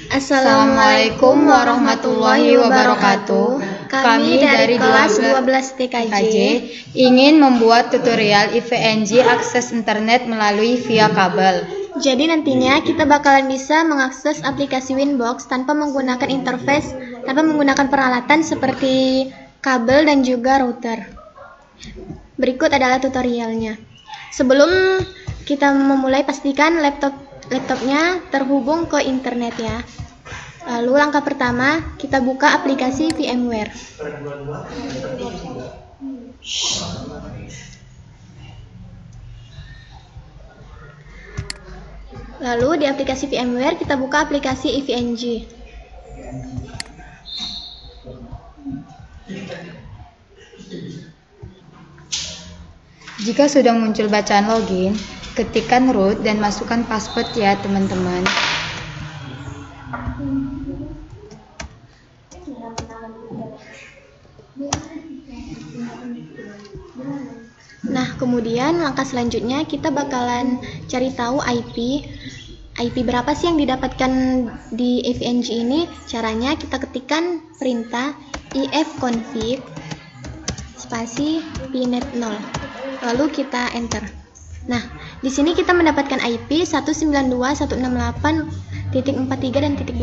Assalamualaikum warahmatullahi wabarakatuh. Kami dari kelas 12 TKJ ingin membuat tutorial IVNG akses internet melalui via kabel. Jadi nantinya kita bakalan bisa mengakses aplikasi Winbox tanpa menggunakan interface, tanpa menggunakan peralatan seperti kabel dan juga router. Berikut adalah tutorialnya. Sebelum kita memulai, pastikan laptopnya terhubung ke internet ya. Lalu langkah pertama, kita buka aplikasi VMware. Lalu di aplikasi VMware kita buka aplikasi IVNG. Jika sudah muncul bacaan login, ketikkan root dan masukkan password ya teman-teman. Nah, kemudian langkah selanjutnya kita bakalan cari tahu IP berapa sih yang didapatkan di IVNG ini. Caranya kita ketikkan perintah ifconfig spasi pnet 0. Lalu kita enter. Nah, di sini kita mendapatkan IP 192.168.43 dan .20.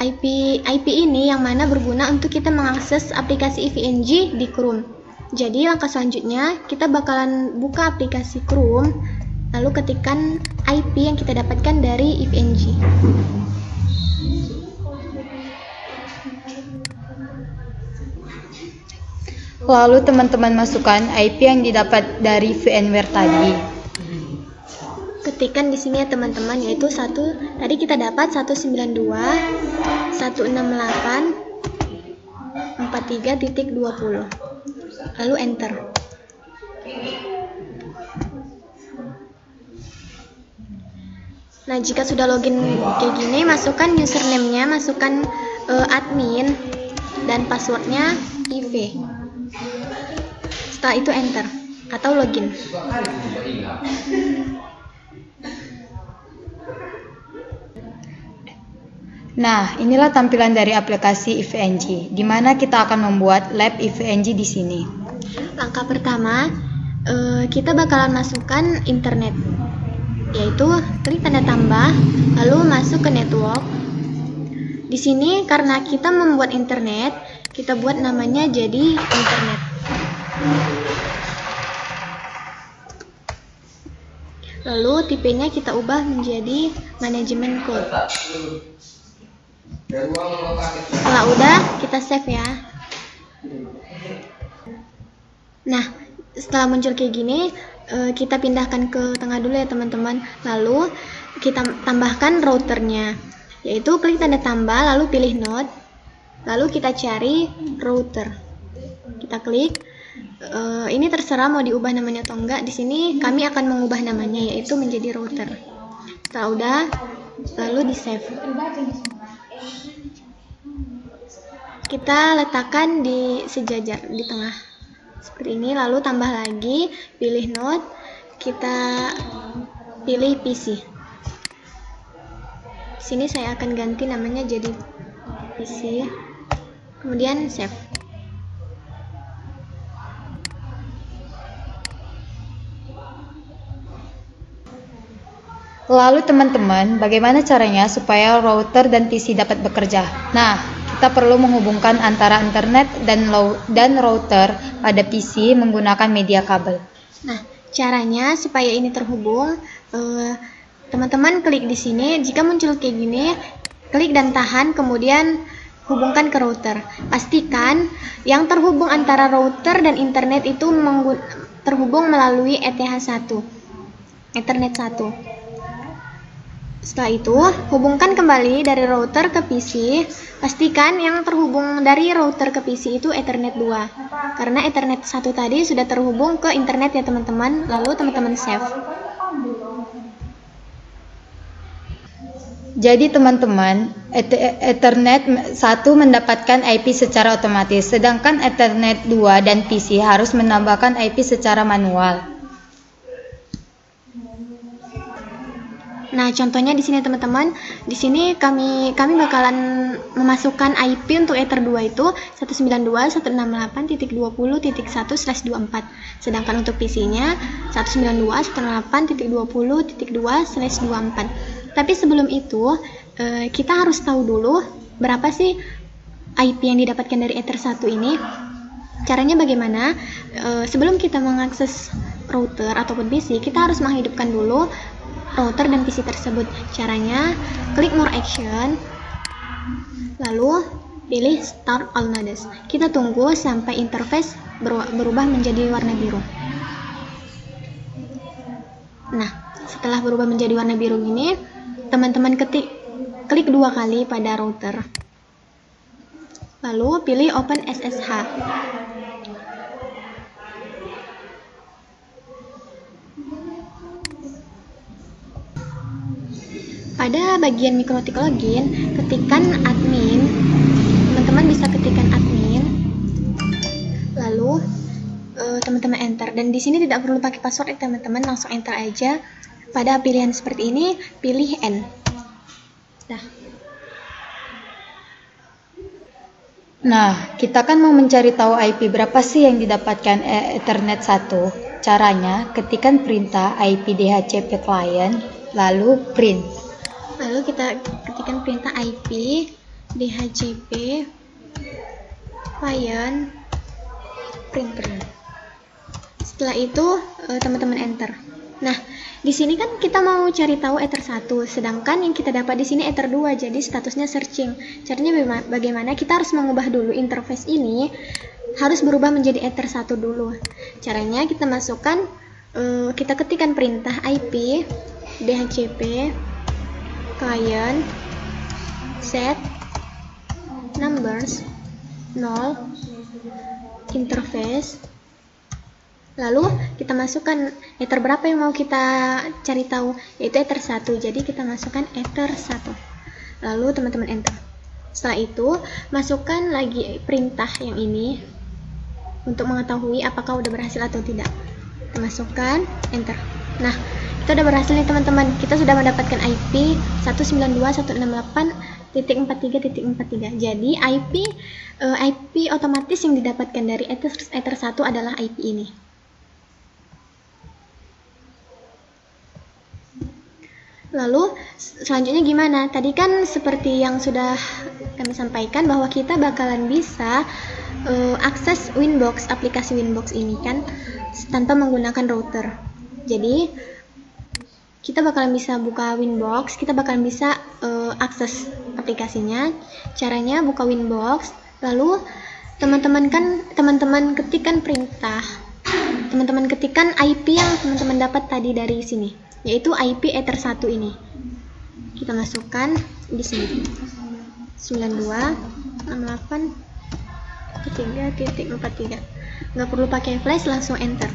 IP ini yang mana berguna untuk kita mengakses aplikasi IVNG di Chrome. Jadi langkah selanjutnya kita bakalan buka aplikasi Chrome, lalu ketikkan IP yang kita dapatkan dari IVNG. Lalu teman-teman masukkan IP yang didapat dari VMware tadi. Ketikkan di sini ya teman-teman, yaitu tadi kita dapat 192.168.43.20. Lalu enter. Nah, jika sudah login kayak gini, masukkan username-nya, masukkan admin dan passwordnya IV. Setelah itu enter atau login. Nah, inilah tampilan dari aplikasi IVNG, di mana kita akan membuat lab IVNG di sini. Langkah pertama, kita bakalan masukkan internet, yaitu klik tanda tambah, lalu masuk ke network. Di sini karena kita membuat internet, kita buat namanya jadi internet. Lalu tipenya kita ubah menjadi manajemen code. Setelah udah, kita save ya. Nah, setelah muncul kayak gini, kita pindahkan ke tengah dulu ya teman-teman. Lalu kita tambahkan routernya, yaitu klik tanda tambah, lalu pilih node, lalu kita cari router. Kita klik. Ini terserah mau diubah namanya atau enggak. Di sini kami akan mengubah namanya, yaitu menjadi router. Setelah udah, lalu di save. Kita letakkan di sejajar di tengah seperti ini, lalu tambah lagi, pilih node, kita pilih PC. Di sini saya akan ganti namanya jadi PC, kemudian save. Lalu teman-teman, bagaimana caranya supaya router dan PC dapat bekerja? Nah, kita perlu menghubungkan antara internet dan router pada PC menggunakan media kabel. Nah, caranya supaya ini terhubung, teman-teman klik di sini. Jika muncul kayak gini, klik dan tahan, kemudian hubungkan ke router. Pastikan yang terhubung antara router dan internet itu terhubung melalui ETH1, Ethernet 1. Setelah itu, hubungkan kembali dari router ke PC. Pastikan yang terhubung dari router ke PC itu Ethernet 2. Karena Ethernet 1 tadi sudah terhubung ke internet ya teman-teman. Lalu teman-teman save. Jadi teman-teman, Ethernet 1 mendapatkan IP secara otomatis, sedangkan Ethernet 2 dan PC harus menambahkan IP secara manual. Nah, contohnya di sini teman-teman, di sini kami bakalan memasukkan IP untuk Ether 2 itu 192.168.20.1/24. Sedangkan untuk PC-nya 192.168.20.2/24. Tapi sebelum itu, kita harus tahu dulu berapa sih IP yang didapatkan dari Ether 1 ini. Caranya bagaimana? Sebelum kita mengakses router ataupun PC, kita harus menghidupkan dulu router dan PC tersebut. Caranya, klik more action, lalu pilih start all nodes. Kita tunggu sampai interface berubah menjadi warna biru. Nah, setelah berubah menjadi warna biru ini, teman-teman klik 2 kali pada router, lalu pilih open SSH. Pada bagian mikrotik login, ketikkan admin. Teman-teman bisa ketikkan admin, lalu teman-teman enter. Dan di sini tidak perlu pakai password ya teman-teman, langsung enter aja. Pada pilihan seperti ini, pilih N. Nah, kita kan mau mencari tahu IP berapa sih yang didapatkan Ethernet 1. Caranya, ketikkan perintah IP DHCP client, lalu print. Lalu kita ketikkan perintah IP DHCP client print. Setelah itu teman-teman enter. Nah, di sini kan kita mau cari tahu Ether 1, sedangkan yang kita dapat di sini Ether 2, jadi statusnya searching. Caranya bagaimana? Kita harus mengubah dulu interface ini, harus berubah menjadi Ether 1 dulu. Caranya kita masukkan, kita ketikkan perintah IP DHCP client set numbers 0 interface, lalu kita masukkan Ether berapa yang mau kita cari tahu, yaitu Ether 1. Jadi kita masukkan Ether 1, lalu teman-teman enter. Setelah itu masukkan lagi perintah yang ini untuk mengetahui apakah udah berhasil atau tidak. Kita masukkan enter. Nah, itu udah berhasil nih teman-teman. Kita sudah mendapatkan IP 192.168.43.43. Jadi IP otomatis yang didapatkan dari Ether 1 adalah IP ini. Lalu selanjutnya gimana? Tadi kan seperti yang sudah kami sampaikan bahwa kita bakalan bisa akses Winbox, aplikasi Winbox ini kan tanpa menggunakan router. Jadi kita bakalan bisa buka Winbox, kita bakalan bisa akses aplikasinya. Caranya buka Winbox, lalu teman-teman ketikkan perintah, teman-teman ketikkan IP yang teman-teman dapat tadi dari sini, yaitu IP Ether 1 ini. Kita masukkan di sini 92.68.3.43. Nggak perlu pakai flash, langsung enter.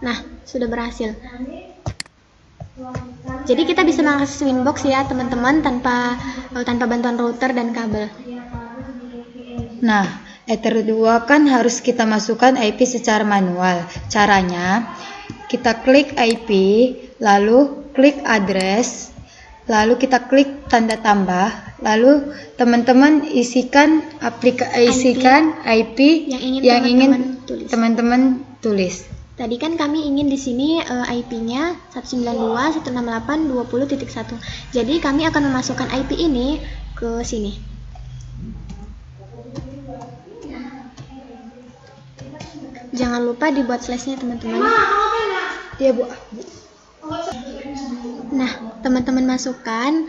Nah, sudah berhasil. Jadi kita bisa mengakses Winbox ya teman-teman tanpa bantuan router dan kabel. Nah, Ether 2 kan harus kita masukkan IP secara manual. Caranya, kita klik IP, lalu klik address, lalu kita klik tanda tambah, lalu teman-teman isikan IP yang ingin teman-teman tulis. Tadi kan kami ingin di sini IP-nya 192.168.20.1. Jadi kami akan memasukkan IP ini ke sini. Jangan lupa dibuat slash-nya teman-teman. Ya, Bu. Nah, teman-teman masukkan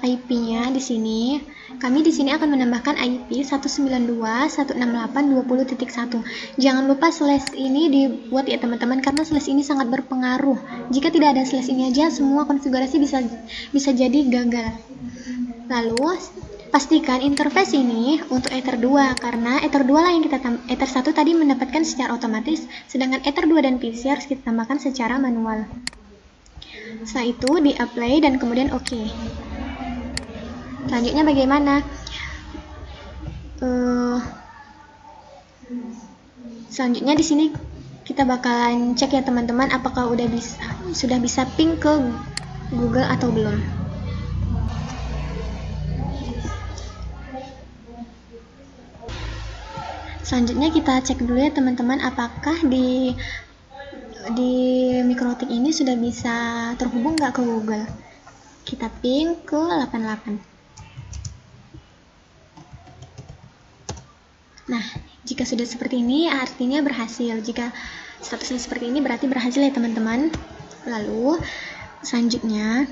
IP-nya di sini. Kami di sini akan menambahkan IP 192.168.20.1. Jangan lupa slash ini dibuat ya teman-teman, karena slash ini sangat berpengaruh. Jika tidak ada slash ini aja, semua konfigurasi bisa jadi gagal. Lalu pastikan interface ini untuk Ether 2, karena Ether 2 lah yang Ether 1 tadi mendapatkan secara otomatis, sedangkan Ether 2 dan PC harus kita tambahkan secara manual. Setelah itu di apply dan kemudian OK. Selanjutnya bagaimana? Selanjutnya di sini kita bakalan cek ya teman-teman, apakah sudah bisa ping ke Google atau belum. Selanjutnya kita cek dulu ya teman-teman, apakah di Mikrotik ini sudah bisa terhubung nggak ke Google. Kita ping ke 88. Nah, jika sudah seperti ini artinya berhasil. Jika statusnya seperti ini berarti berhasil ya teman-teman. Lalu selanjutnya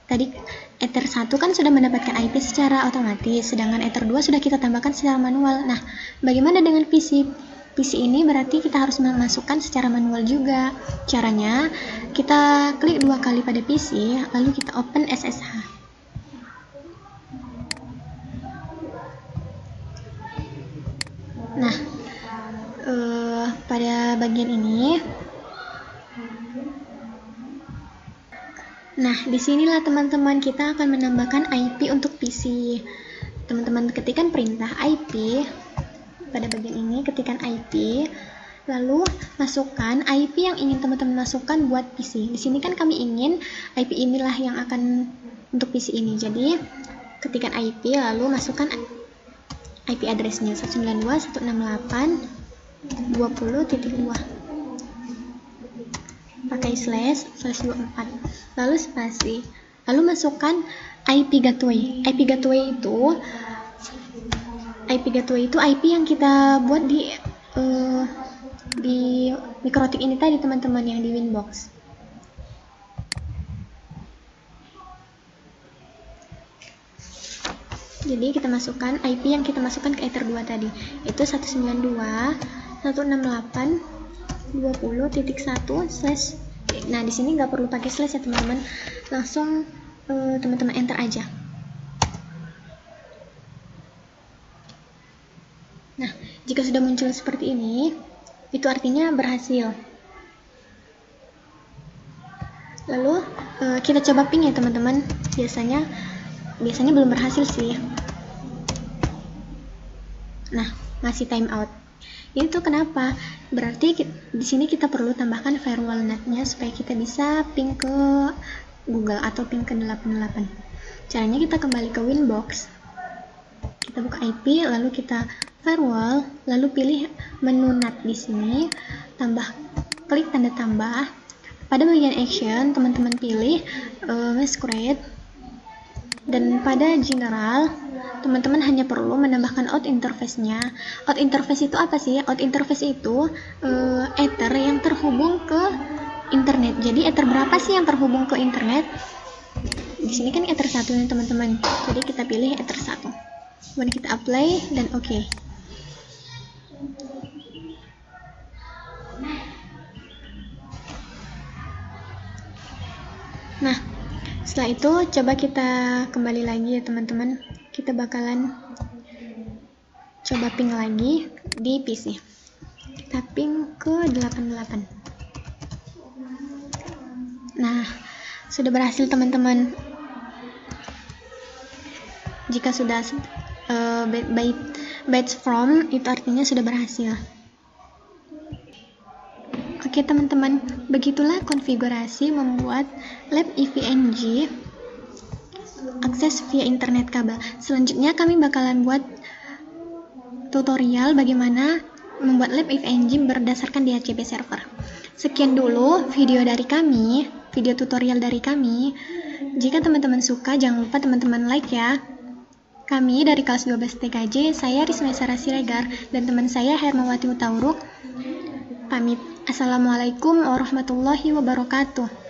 tadi Ether 1 kan sudah mendapatkan IP secara otomatis, sedangkan Ether 2 sudah kita tambahkan secara manual. Nah, bagaimana dengan PC? PC ini berarti kita harus memasukkan secara manual juga. Caranya, kita klik 2 kali pada PC, lalu kita open SSH. Nah, pada bagian ini, nah disinilah teman-teman kita akan menambahkan IP untuk PC. Teman-teman ketikkan perintah IP pada bagian ini, ketikkan IP, lalu masukkan IP yang ingin teman-teman masukkan buat PC. Di sini kan kami ingin IP inilah yang akan untuk PC ini. Jadi ketikkan IP lalu masukkan IP address-nya 192.168.20.2. Pakai slash 24, lalu spasi, lalu masukkan IP gateway. IP gateway itu IP yang kita buat di Mikrotik ini tadi teman-teman, yang di Winbox. Jadi kita masukkan IP yang kita masukkan ke Ether 2 tadi, itu 192.168.20.1/. Nah, di sini nggak perlu pakai slash ya teman-teman, langsung teman-teman enter aja. Nah, jika sudah muncul seperti ini, itu artinya berhasil. Lalu kita coba ping ya teman-teman. Biasanya belum berhasil sih. Nah, masih timeout. Ini tuh kenapa? Berarti di sini kita perlu tambahkan firewall net-nya supaya kita bisa ping ke Google atau ping ke 88. Caranya kita kembali ke Winbox. Kita buka IP, lalu kita firewall, lalu pilih menu NAT di sini, klik tanda tambah. Pada bagian action, teman-teman pilih masquerade, dan pada general, teman-teman hanya perlu menambahkan out interface-nya. Out interface itu apa sih? Out interface itu Ether yang terhubung ke internet. Jadi Ether berapa sih yang terhubung ke internet? Di sini kan Ether 1 nih teman-teman. Jadi kita pilih Ether 1. Kemudian kita apply dan oke. Nah, setelah itu coba kita kembali lagi ya teman-teman. Kita bakalan coba ping lagi di PC. Kita ping ke 88. Nah, sudah berhasil teman-teman. Jika sudah bytes from, itu artinya sudah berhasil. Oke teman-teman, begitulah konfigurasi membuat lab EVNG akses via internet kabel. Selanjutnya kami bakalan buat tutorial bagaimana membuat lab EVNG berdasarkan DHCP server. Sekian dulu video tutorial dari kami. Jika teman-teman suka, jangan lupa teman-teman like ya. Kami dari kelas 12 TKJ, saya Risma Sarah Siregar dan teman saya Hermawati Utauruk pamit. Assalamualaikum warahmatullahi wabarakatuh.